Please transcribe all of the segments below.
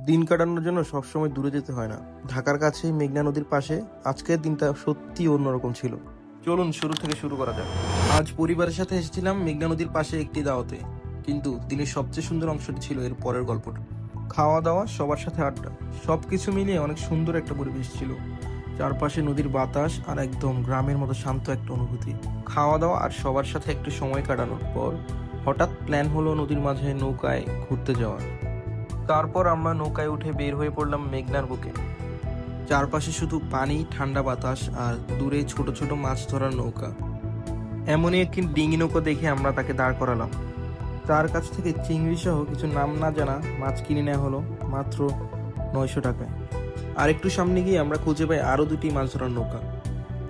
দিন কাটানোর জন্য সবসময় দূরে যেতে হয় না। ঢাকার কাছে মেঘনা নদীর পাশে আজকের দিনটা সত্যি অন্যরকম ছিল। চলুন শুরু থেকে শুরু করা যাক। আজ পরিবারের সাথে এসেছিলাম মেঘনা নদীর পাশে একটি দাওয়াতে, কিন্তু দিনের সবচেয়ে সুন্দর অংশটি ছিল এর পরের গল্পটা। খাওয়া দাওয়া, সবার সাথে আড্ডা, সবকিছু মিলিয়ে অনেক সুন্দর একটা পরিবেশ ছিল। চারপাশে নদীর বাতাস আর একদম গ্রামের মতো শান্ত একটা অনুভূতি। খাওয়া দাওয়া আর সবার সাথে একটু সময় কাটানোর পর হঠাৎ প্ল্যান হলো নদীর মাঝে নৌকায় ঘুরতে যাওয়ার। তারপর আমরা নৌকায় উঠে বের হয়ে পড়লাম মেঘনার বুকে। চারপাশে শুধু পানি, ঠান্ডা বাতাস আর দূরে ছোট ছোট মাছ ধরার নৌকা। এমনই একটি ডিঙি নৌকা দেখে আমরা তাকে দাঁড় করালাম। তার কাছ থেকে চিংড়ি সহ কিছু নাম না জানা মাছ কিনে নেওয়া হলো মাত্র 900 টাকায়। আর একটু সামনে গিয়ে আমরা খুঁজে পাই আরও দুটি মাছ ধরার নৌকা।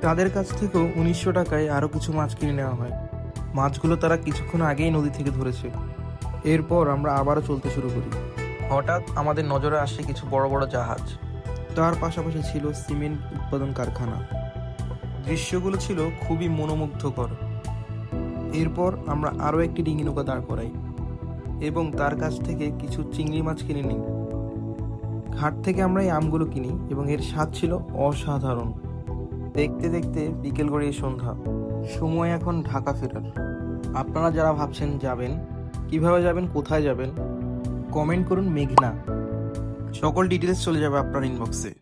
তাদের কাছ থেকেও 1900 টাকায় আরও কিছু মাছ কিনে নেওয়া হয়। মাছগুলো তারা কিছুক্ষণ আগেই নদী থেকে ধরেছে। এরপর আমরা আবারও চলতে শুরু করি। হঠাৎ আমাদের নজরে আসে কিছু বড় বড় জাহাজ। তার পাশাপাশি ছিল সিমেন্ট উৎপাদন কারখানা। দৃশ্যগুলো ছিল খুবই মনোমুগ্ধকর। এরপর আমরা আরও একটি ডিঙি নৌকা দাঁড় করাই এবং তার কাছ থেকে কিছু চিংড়ি মাছ কিনে নিই। ঘাট থেকে আমরা এই আমগুলো কিনি এবং এর স্বাদ ছিল অসাধারণ। দেখতে দেখতে বিকেল গড়িয়ে সন্ধ্যা। সময় এখন ঢাকা ফেরার। আপনারা যারা ভাবছেন যাবেন, কিভাবে যাবেন, কোথায় যাবেন, কমেন্ট করুন মেঘনা। সকল ডিটেলস চলে যাবে আপনার ইনবক্সে।